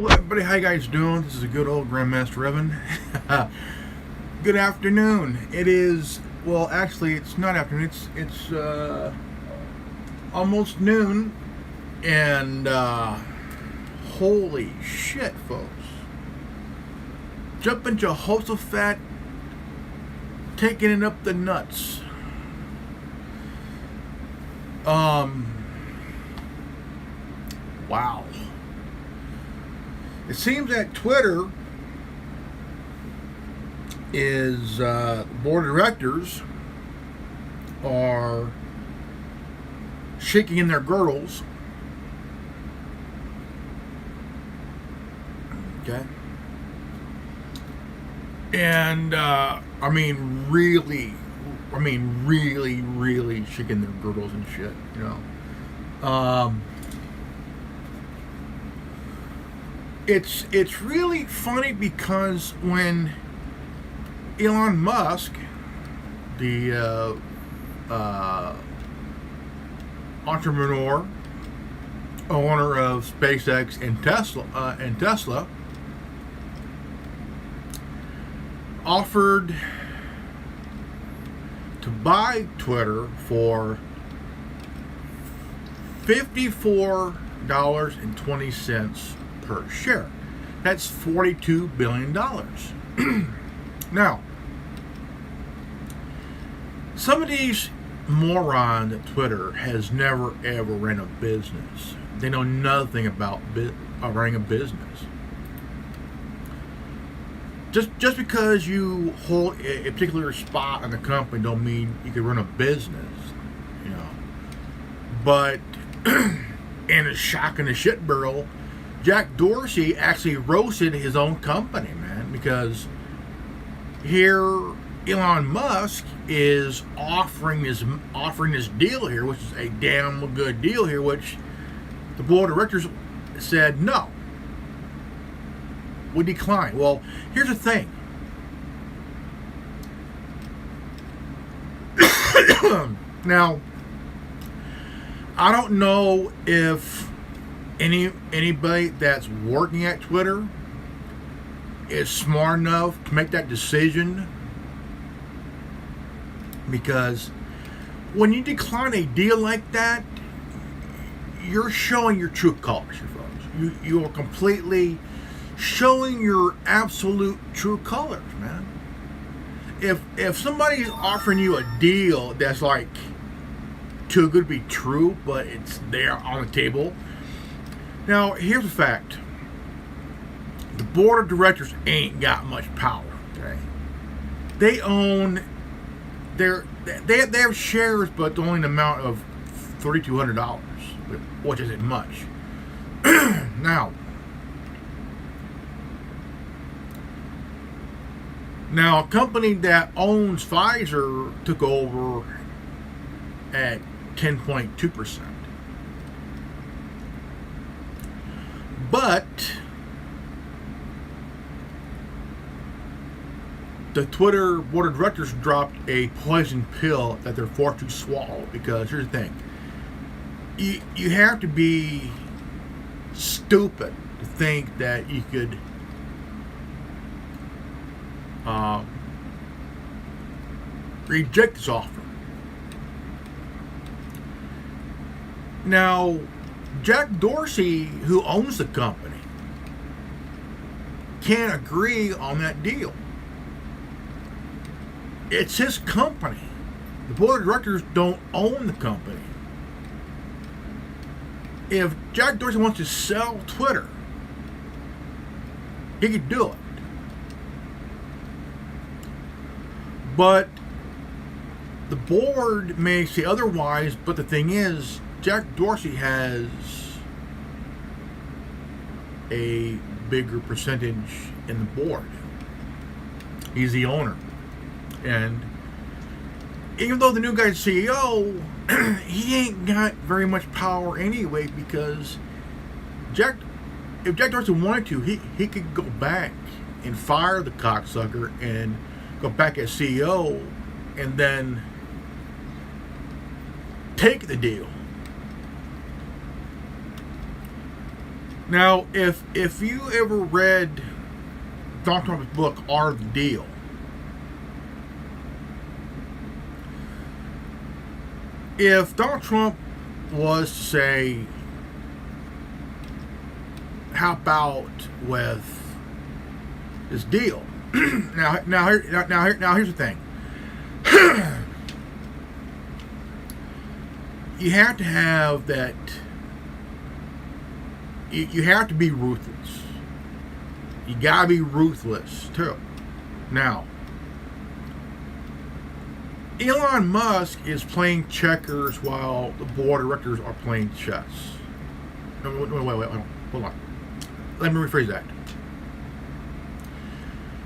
Hello everybody, how you guys doing? This is a good old Grandmaster Evan. Good afternoon. It is, well actually it's not afternoon, it's almost noon, and holy shit folks. Jumping Jehoshaphat, taking it up the nuts. Wow. It seems that Twitter is, board of directors are shaking in their girdles. Okay. And, really shaking their girdles and shit, you know. It's really funny because when Elon Musk, the entrepreneur, owner of SpaceX and Tesla, offered to buy Twitter for $54.20 per share. That's $42 billion. Now, some of these morons at Twitter has never ever ran a business. They know nothing about running a business. Just because you hold a particular spot in the company don't mean you can run a business, you know. But in a shock and a shit barrel, Jack Dorsey actually roasted his own company, man, because here Elon Musk is offering this deal here, which is a damn good deal here, which the board of directors said no. We decline. Well, here's the thing. Now, I don't know if anybody that's working at Twitter is smart enough to make that decision, because when you decline a deal like that, you're showing your true colors, folks. You are completely showing your absolute true colors, man. If somebody's offering you a deal that's like too good to be true, but it's there on the table. Now, here's the fact. The board of directors ain't got much power, okay? They own they have shares, but only an amount of $3,200, which isn't much. Now, a company that owns Pfizer took over at 10.2%. But the Twitter board of directors dropped a poison pill that they're forced to swallow, because here's the thing. You have to be stupid to think that you could reject this offer. Now, Jack Dorsey, who owns the company, can't agree on that deal. It's his company. The board of directors don't own the company. If Jack Dorsey wants to sell Twitter, he could do it. But the board may say otherwise, but the thing is, Jack Dorsey has a bigger percentage in the board. He's the owner. And even though the new guy's CEO, he ain't got very much power anyway, because if Jack Dorsey wanted to, he could go back and fire the cocksucker and go back as CEO and then take the deal. Now, if you ever read Donald Trump's book, Art of the Deal, if Donald Trump was to say, how about with this deal? now here's the thing. You have to have that. You have to be ruthless. You gotta be ruthless too. Now, Elon Musk is playing checkers while the board of directors are playing chess. No, wait, hold on. Let me rephrase that.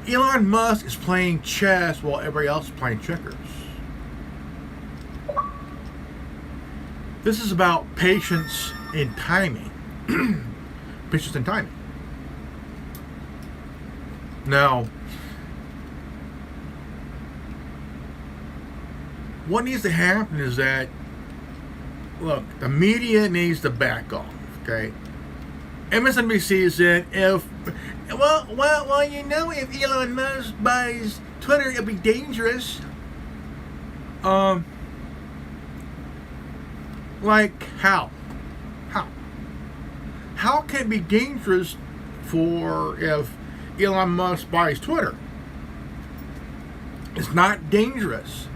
Elon Musk is playing chess while everybody else is playing checkers. This is about patience and timing. Patience and timing. Now, what needs to happen is that, look, the media needs to back off, okay? MSNBC said if Elon Musk buys Twitter, it'll be dangerous. Like how? How can it be dangerous for if Elon Musk buys Twitter? It's not dangerous.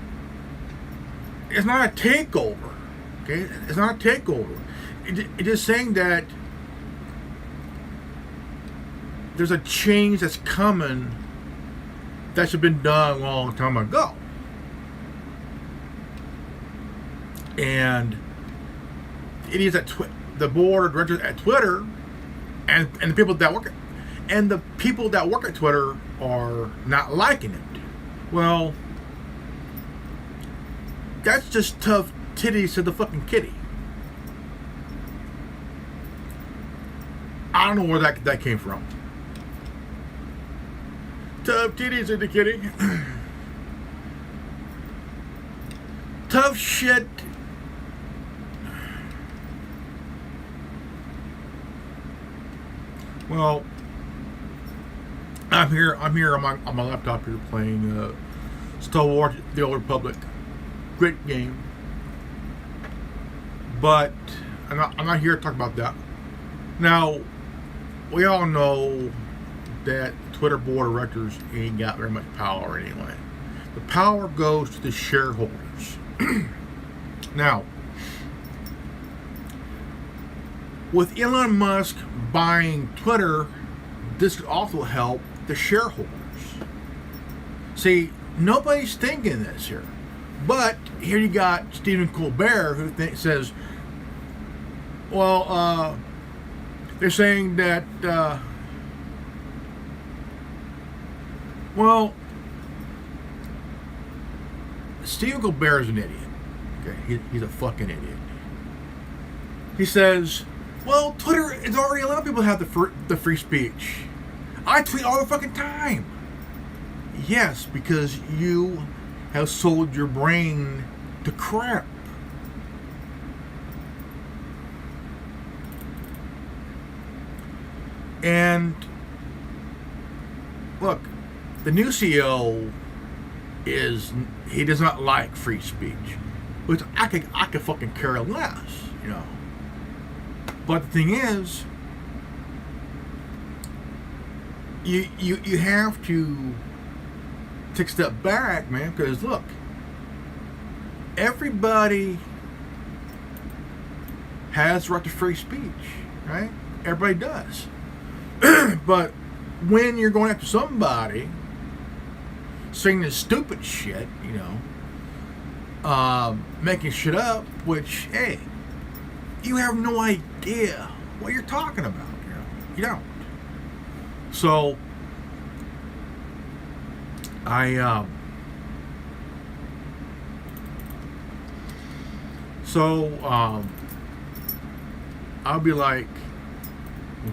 It's not a takeover. Okay? It's not a takeover. It's just saying that there's a change that's coming that should have been done a long time ago. And it is that the board of directors at Twitter and the people that work at Twitter are not liking it. Well, that's just tough titties to the fucking kitty. I don't know where that came from. Tough titties to the kitty. Tough shit. Well, I'm here on my laptop here playing Star Wars: The Old Republic. Great game, but I'm not here to talk about that. Now, we all know that Twitter board of directors ain't got very much power anyway. The power goes to the shareholders. Now, with Elon Musk buying Twitter, this could also help the shareholders. See, nobody's thinking this here. But here you got Stephen Colbert who says, well, they're saying that, well, Stephen Colbert is an idiot. Okay, he's a fucking idiot. He says, well, Twitter is already allowing people to have the free speech. I tweet all the fucking time. Yes, because you have sold your brain to crap. And look, the new CEO he does not like free speech, which I could fucking care less, you know. But the thing is, you have to take a step back, man, because look, everybody has the right to free speech, right? Everybody does. But when you're going after somebody saying this stupid shit, you know, making shit up, which, hey, you have no idea what you're talking about, you know? You don't. So I'll be like,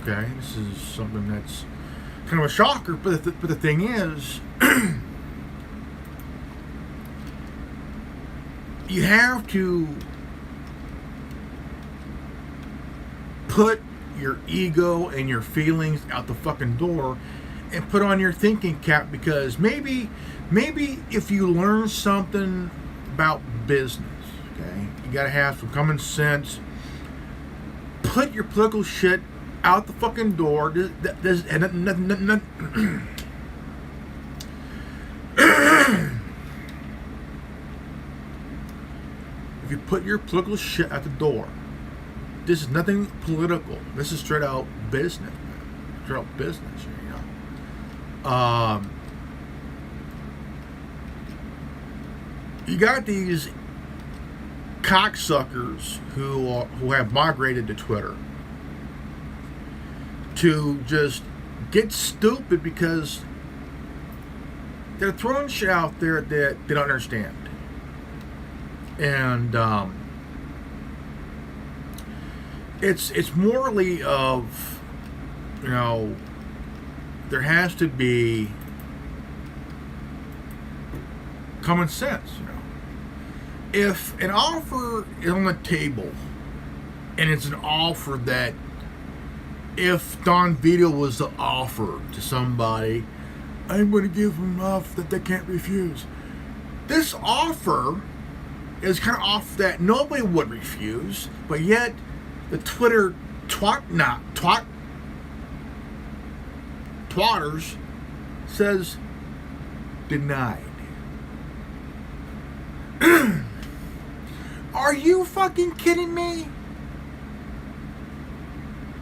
okay, this is something that's kind of a shocker, but the thing is, you have to put your ego and your feelings out the fucking door and put on your thinking cap, because maybe if you learn something about business, okay, you gotta have some common sense. Put your political shit out the fucking door. If you put your political shit out the door, this is nothing political. This is straight out business, man. Straight out business, you know. You got these cocksuckers who have migrated to Twitter to just get stupid because they're throwing shit out there that they don't understand. And it's morally of, you know, there has to be common sense, you know. If an offer is on the table and it's an offer that, if Don Vito was to offer to somebody, I'm going to give them an offer that they can't refuse. This offer is kind of off that nobody would refuse, but yet the Twitter twatters says denied. Are you fucking kidding me?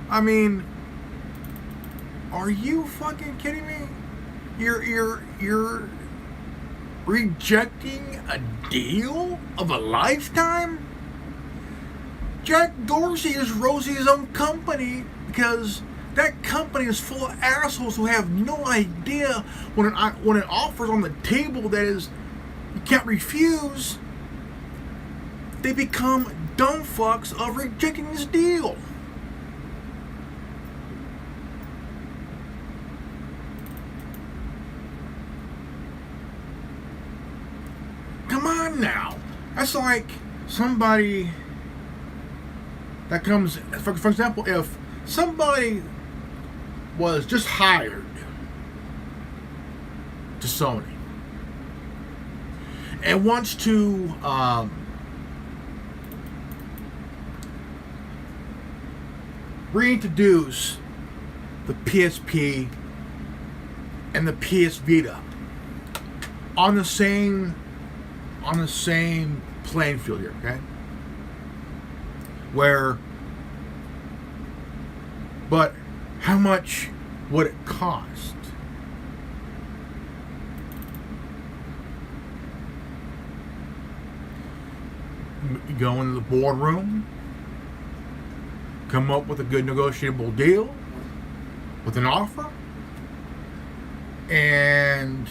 I mean, are you fucking kidding me? You're rejecting a deal of a lifetime? Jack Dorsey is Rosie's own company because that company is full of assholes who have no idea when an offer's on the table that is you can't refuse. They become dumb fucks of rejecting this deal. Come on now. That's like somebody that comes, for example, if somebody was just hired to Sony and wants to reintroduce the PSP and the PS Vita on the same playing field here, okay? But how much would it cost? You go into the boardroom, come up with a good negotiable deal with an offer, and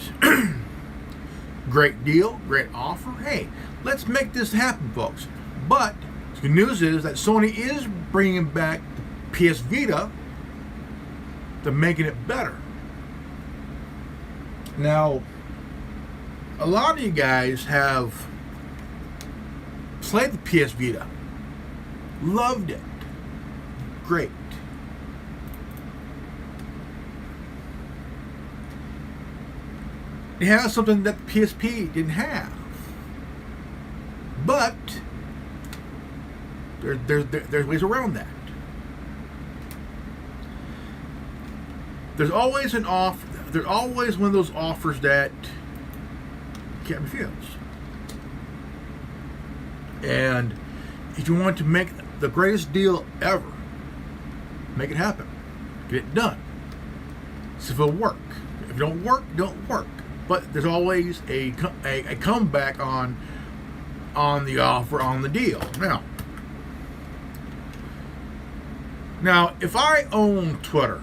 great deal, great offer. Hey, let's make this happen, folks. But the good news is that Sony is bringing back the PS Vita to making it better. Now, a lot of you guys have played the PS Vita, loved it, great. It has something that the PSP didn't have, but there's ways around that. There's always an offer. There's always one of those offers that you can't refuse. And if you want to make the greatest deal ever, make it happen. Get it done. So if it'll work. If it don't work, don't work. But there's always a comeback on the offer, on the deal. Now, if I owned Twitter,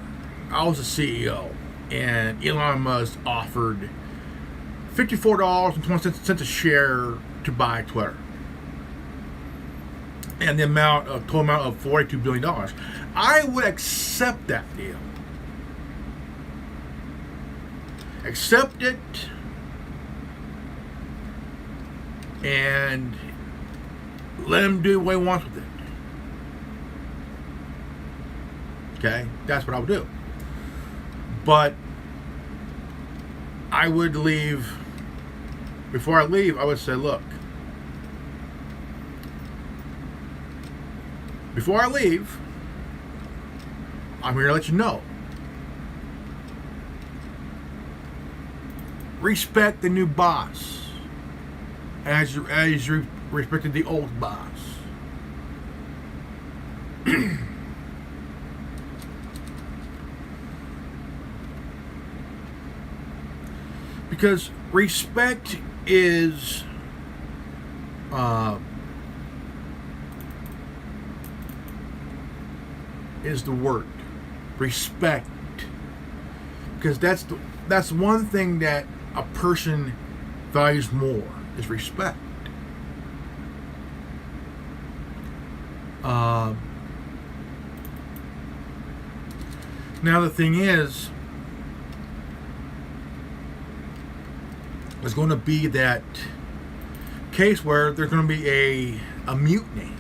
I was a CEO, and Elon Musk offered $54.20 a share to buy Twitter, and the total amount of $42 billion, I would accept that deal. Accept it and let him do what he wants with it. Okay? That's what I would do. But I would leave, before I leave, I would say, look, before I leave, I'm here to let you know. Respect the new boss as you respected the old boss. Because respect is the word. Respect. Because that's one thing that a person values more, is respect. Now the thing is, there's going to be that case where there's going to be a mutiny.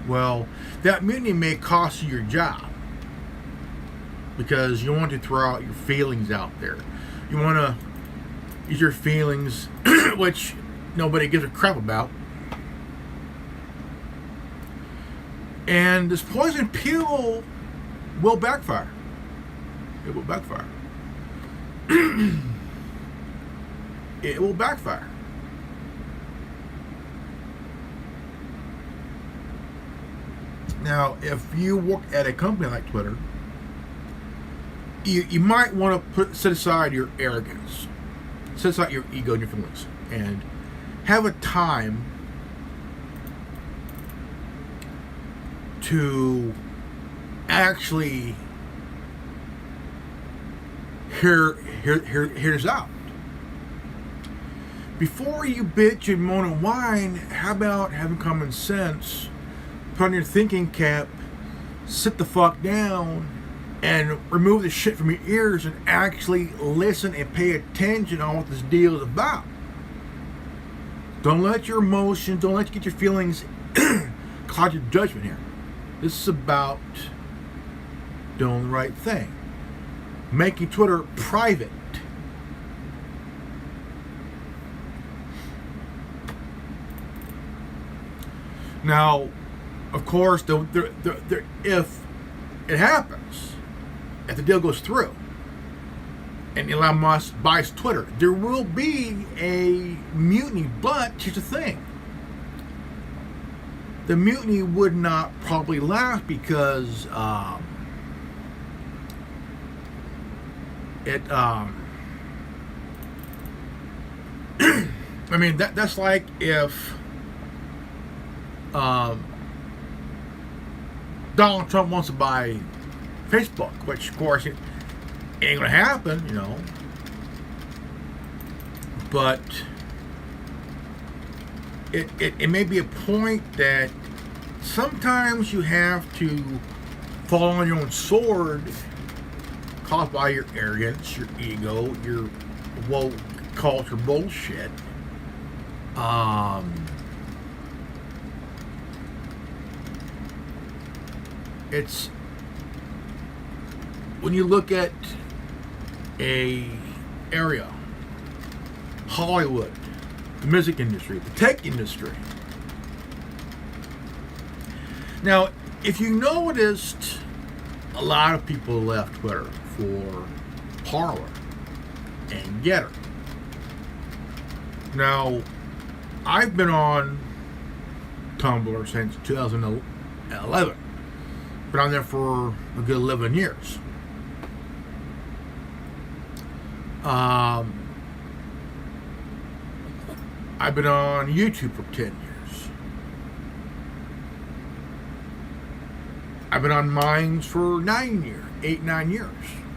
Well, that mutiny may cost you your job, because you want to throw out your feelings out there. You want to use your feelings, which nobody gives a crap about. And this poison pill will backfire. It will backfire. It will backfire. Now, if you work at a company like Twitter, you might want to set aside your arrogance, set aside your ego and your feelings, and have a time to actually hear this out. Before you bitch and moan and whine, how about having common sense, put on your thinking cap, sit the fuck down, and remove the shit from your ears and actually listen and pay attention on what this deal is about. Don't let your emotions, don't let you get your feelings cloud your judgment here. This is about doing the right thing. Making Twitter private. Now, of course, if it happens, if the deal goes through, and Elon Musk buys Twitter, there will be a mutiny. But here's the thing: the mutiny would not probably last, because I mean, that's like if Donald Trump wants to buy Facebook, which of course it ain't gonna happen, you know. But it may be a point that sometimes you have to fall on your own sword, caused by your arrogance, your ego, your woke culture bullshit. It's when you look at a area, Hollywood, the music industry, the tech industry. Now, if you noticed, a lot of people left Twitter for Parler and Getter. Now, I've been on Tumblr since 2011. Been on there for a good 11 years. I've been on YouTube for 10 years. I've been on Minds for 9 years.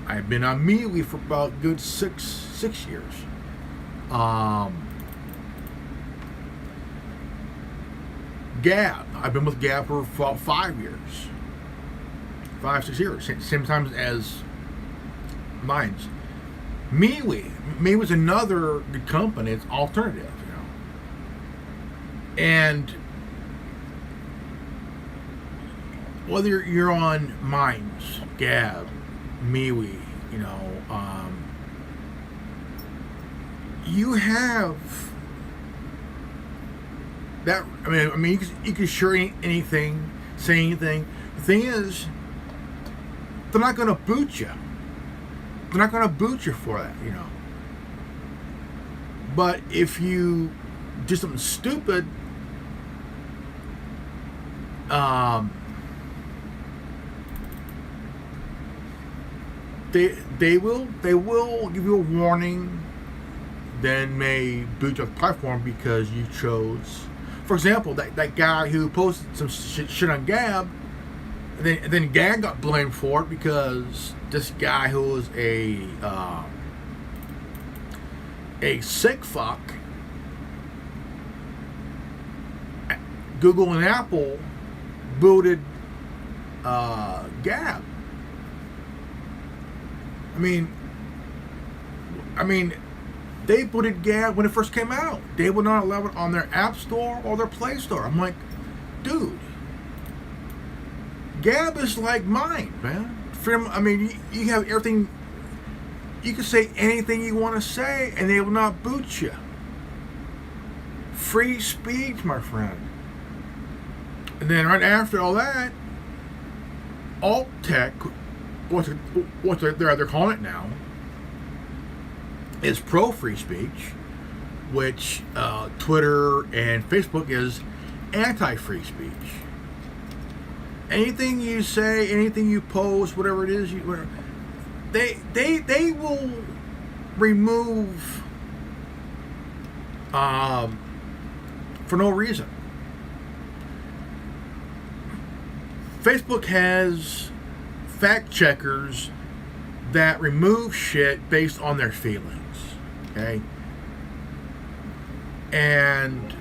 I've been on Mealy for about a good six years. Gab. I've been with Gab for about 5 years. 5-6 years. Same time as Minds. MeWe was another good company. It's alternative, you know. And whether you're on Minds, Gab, MeWe, you have that. I mean, you can share anything, say anything. The thing is, they're not going to boot you. They're not going to boot you for that, But if you do something stupid, they will give you a warning, then may boot you off the platform because you chose. For example, that guy who posted some shit on Gab, and then Gab got blamed for it because this guy who was a sick fuck, Google and Apple booted Gab. I mean, they booted Gab when it first came out. They would not allow it on their App Store or their Play Store. I'm like, dude, Gab is like mine, man. Freedom. I mean, you have everything. You can say anything you want to say, and they will not boot you. Free speech, my friend. And then right after all that, alt tech, what they're calling it now, is pro free speech, which Twitter and Facebook is anti free speech. Anything you say, anything you post, whatever it is, they will remove for no reason. Facebook has fact checkers that remove shit based on their feelings, okay? And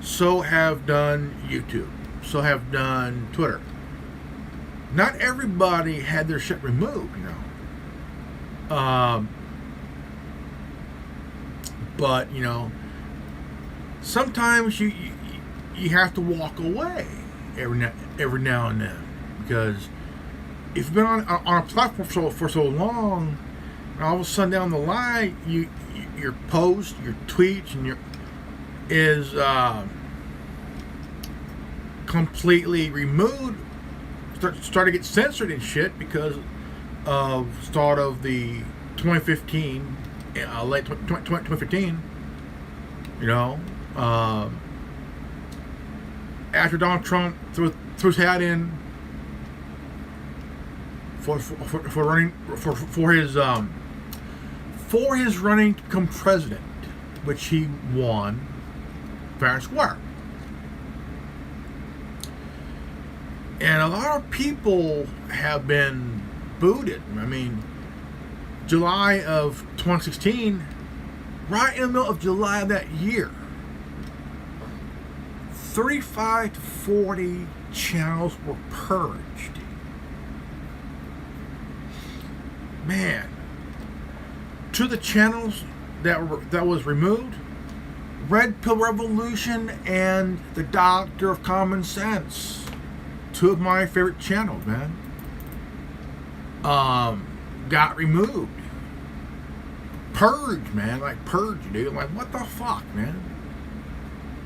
so have done YouTube, so have done Twitter. Not everybody had their shit removed, but sometimes you have to walk away every now and then, because if you've been on a platform for so long, and all of a sudden down the line, your post, your tweets, and is completely removed, start to get censored and shit because of start of the 2015, late 2015, after Donald Trump threw his hat in for his running to become president, which he won fair and square. And a lot of people have been booted. I mean, July of 2016, right in the middle of July of that year, 35 to 40 channels were purged. Man, to the channels that was removed, Red Pill Revolution and The Doctor of Common Sense, two of my favorite channels, man, got removed. Purged, man, like purged, dude. Like, what the fuck, man?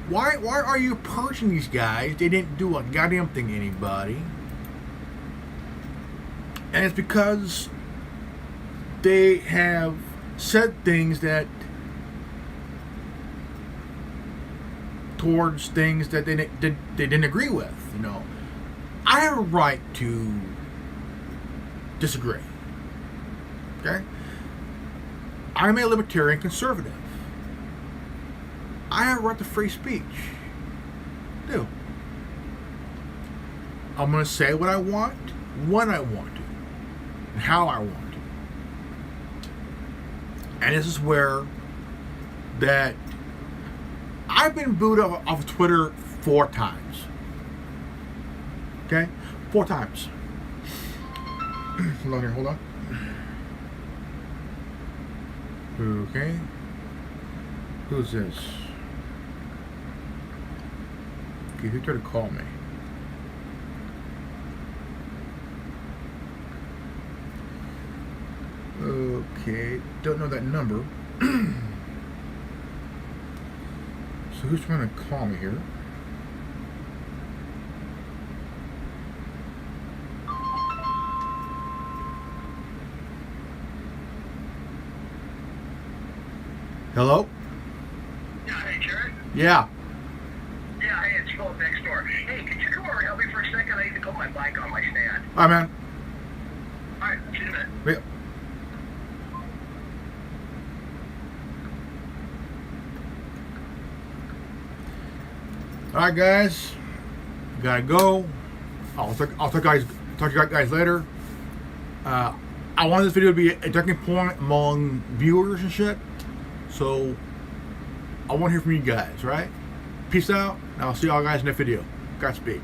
Why are you purging these guys? They didn't do a goddamn thing to anybody. And it's because they have said things that towards things that they didn't agree with, I have a right to disagree. Okay? I'm a libertarian conservative. I have a right to free speech. I do. I'm going to say what I want, when I want to, and how I want to. And this is where that I've been booted off of Twitter 4 times. Okay? 4 times. Hold on here, hold on. Okay. Who's this? Okay, who tried to call me? Okay, don't know that number. So who's trying to call me here? Hello? Yeah, hey, Jared. Yeah. Yeah, hey, it's Philip next door. Hey, could you come over and help me for a second? I need to put my bike on my stand. Hi, man. All right, see you in a minute. Yeah. All right, guys. Gotta go. I'll talk to you guys later. I wanted this video to be a turning point among viewers and shit. So I want to hear from you guys, right? Peace out, and I'll see y'all guys in the next video. Godspeed.